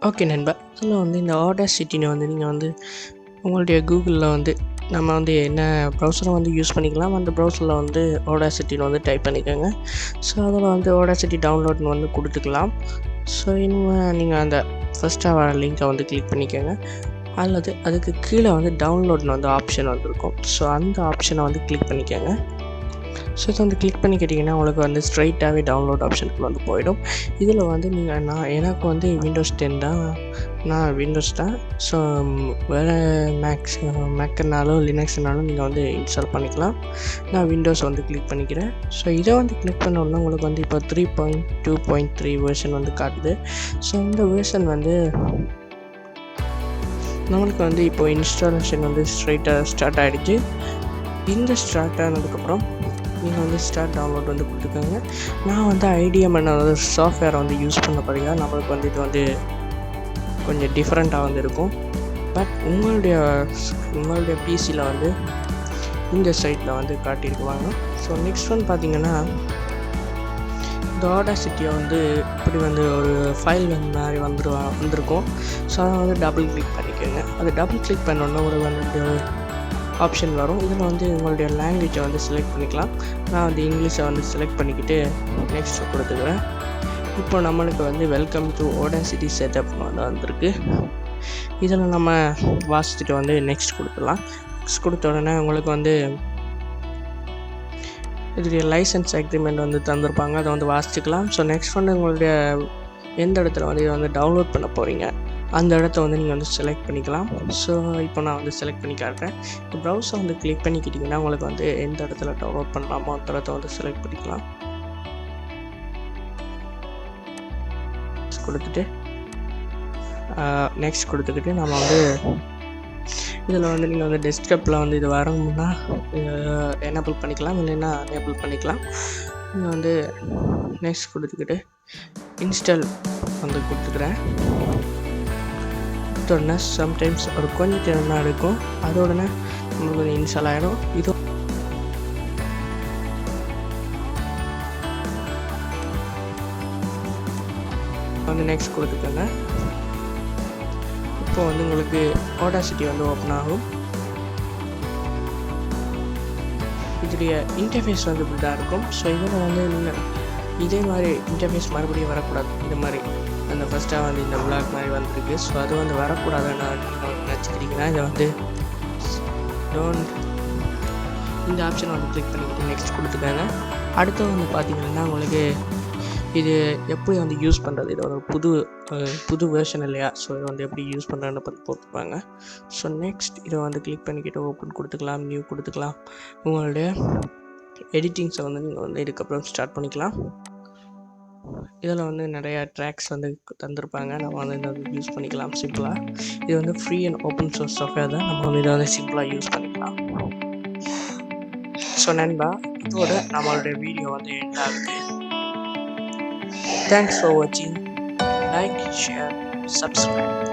Okay நண்பா. இதில் வந்து இந்த ஆடாசிட்டின்னு வந்து நீங்கள் வந்து உங்களுடைய கூகுளில் வந்து நம்ம வந்து என்ன ப்ரௌசரை வந்து யூஸ் பண்ணிக்கலாம். அந்த ப்ரௌசரில் வந்து ஆடாசிட்டின்னு வந்து டைப் பண்ணிக்கோங்க. ஸோ அதில் வந்து ஆடாசிட்டி டவுன்லோட்னு வந்து கொடுத்துக்கலாம். ஸோ இன்னும் நீங்கள் அந்த ஃபஸ்ட்டாக வர லிங்க்கை வந்து கிளிக் பண்ணிக்கோங்க. அல்லது அதுக்கு கீழே வந்து டவுன்லோட்னு வந்து ஆப்ஷன் வந்துருக்கும். ஸோ அந்த ஆப்ஷனை வந்து கிளிக் பண்ணிக்கோங்க. ஸோ இதை வந்து கிளிக் பண்ணிக்கிட்டிங்கன்னா உங்களுக்கு வந்து ஸ்ட்ரைட்டாகவே டவுன்லோட் ஆப்ஷனுக்கு வந்து போயிடும். இதில் வந்து நீங்கள் எனக்கு வந்து விண்டோஸ் 10 தான். நான் விண்டோஸ் தான். ஸோ வேறு மேக்குனாலும் லினக்ஸ்னாலும் நீங்கள் வந்து இன்ஸ்டால் பண்ணிக்கலாம். நான் விண்டோஸ் வந்து கிளிக் பண்ணிக்கிறேன். ஸோ இதை வந்து கிளிக் பண்ணோன்னா உங்களுக்கு வந்து இப்போ 3.2.3 வெர்ஷன் வந்து காட்டுது. ஸோ இந்த வெர்ஷன் வந்து நம்மளுக்கு வந்து இப்போ இன்ஸ்டாலேஷன் வந்து ஸ்ட்ரைட்டாக ஸ்டார்ட் ஆகிடுச்சு. இந்த ஸ்டார்ட் ஆனதுக்கப்புறம் நீங்கள் வந்து ஸ்டார்ட் டவுன்லோட் வந்து கொடுத்துக்கோங்க. நான் வந்து ஐடிஎம் ஒரு சாஃப்ட்வேரை வந்து யூஸ் பண்ணபடியாக நம்மளுக்கு வந்து இது வந்து கொஞ்சம் டிஃப்ரெண்ட்டாக வந்து இருக்கும். பட் உங்களுடைய பிசியில் வந்து இந்த சைட்டில் வந்து காட்டியிருக்குவாங்க. ஸோ நெக்ஸ்ட் வந்து பார்த்திங்கன்னா இந்த ஆடாசிட்டியை வந்து இப்படி வந்து ஒரு ஃபைல் மாதிரி வந்திருக்கும். ஸோ அதை வந்து டபுள் கிளிக் பண்ணிக்கோங்க. அது டபுள் கிளிக் பண்ணோன்னா ஒரு வந்து ஆப்ஷன் வரும். இதில் வந்து உங்களுடைய லாங்குவேஜை வந்து செலக்ட் பண்ணிக்கலாம். நான் வந்து இங்கிலீஷை வந்து செலக்ட் பண்ணிக்கிட்டு நெக்ஸ்ட் கொடுத்துக்கிறேன். இப்போ நம்மளுக்கு வந்து வெல்கம் டு ஆடாசிட்டி செட்டப் வந்து வந்திருக்கு. இதில் நம்ம வாசிச்சுட்டு வந்து நெக்ஸ்ட் கொடுத்துடலாம். நெக்ஸ்ட் கொடுத்த உடனே உங்களுக்கு வந்து இதுடைய லைசன்ஸ் அக்ரிமெண்ட் வந்து தந்திருப்பாங்க. அதை வந்து வாசிச்சுக்கலாம். ஸோ நெக்ஸ்ட் வந்து உங்களுடைய எந்த இடத்துல வந்து இதை வந்து டவுன்லோட் பண்ண போகிறீங்க அந்த இடத்த வந்து நீங்கள் வந்து செலக்ட் பண்ணிக்கலாம். ஸோ இப்போ நான் வந்து செலக்ட் பண்ணி காட்டுறேன். இப்போ ப்ரௌசர் வந்து கிளிக் பண்ணிக்கிட்டிங்கன்னா உங்களுக்கு வந்து எந்த இடத்துல டவுன்லோட் பண்ணலாமோ அந்த இடத்த வந்து செலக்ட் பண்ணிக்கலாம். கொடுத்துட்டு நெக்ஸ்ட் கொடுத்துக்கிட்டு நம்ம வந்து இதில் வந்து நீங்கள் வந்து டெஸ்க்டாப்பில் வந்து இது வரணும்னா எனேபிள் பண்ணிக்கலாம், இல்லைன்னா எனேபிள் பண்ணிக்கலாம். நீங்கள் வந்து நெக்ஸ்ட் கொடுத்துக்கிட்டு இன்ஸ்டால் வந்து கொடுத்துக்கிறேன். உடனே சம்டைம்ஸ் ஒரு கொஞ்சம் நேரம் தான் இருக்கும். அதோடனே நம்மளுக்கு வந்து இன்ஸ்டால் ஆகிடும். இது வந்து நெக்ஸ்ட் கொடுத்துக்கோங்க. இப்போ வந்து உங்களுக்கு ஆடாசிட்டி வந்து ஓப்பன் ஆகும். இதோடைய இன்டர்ஃபேஸ் வந்து இப்படி தான் இருக்கும். ஸோ இதில் வந்து நீங்கள் இதே மாதிரி இன்டர்ஃபேஸ் மறுபடியும் வரக்கூடாது. இந்த மாதிரி அந்த ஃபஸ்ட்டாக வந்து இந்த விளாக் மாதிரி வந்துருக்கு. ஸோ அது வந்து வரக்கூடாதுன்னு நீங்கள் நினச்சிக்கிட்டிங்கன்னா இதை வந்து இந்த ஆப்ஷனை வந்து கிளிக் பண்ணிக்கிட்டு நெக்ஸ்ட் கொடுத்துக்கோங்க. அடுத்து வந்து பார்த்திங்கன்னா உங்களுக்கு இது எப்படி வந்து யூஸ் பண்ணுறது, இது ஒரு புது வெர்ஷன் இல்லையா? ஸோ இதை வந்து எப்படி யூஸ் பண்ணுறதுன்னு பற்றி போட்டுப்பாங்க. ஸோ நெக்ஸ்ட் இதை வந்து கிளிக் பண்ணிக்கிட்டு ஓப்பன் கொடுத்துக்கலாம், நியூ கொடுத்துக்கலாம். உங்களுடைய எடிட்டிங்ஸை வந்து நீங்கள் வந்து இதுக்கப்புறம் ஸ்டார்ட் பண்ணிக்கலாம். இதில் வந்து நிறையா ட்ராக்ஸ் வந்து தந்திருப்பாங்க. நம்ம வந்து இதை வந்து யூஸ் பண்ணிக்கலாம் சிம்பிளாக. இது வந்து free and open source software தான். நம்ம வந்து இதை வந்து சிம்பிளாக யூஸ் பண்ணிக்கலாம். ஸோ நண்பா, இதோட நம்மளுடைய வீடியோ வந்து எண்ட் ஆகுது. Thanks for watching. Like, share, subscribe.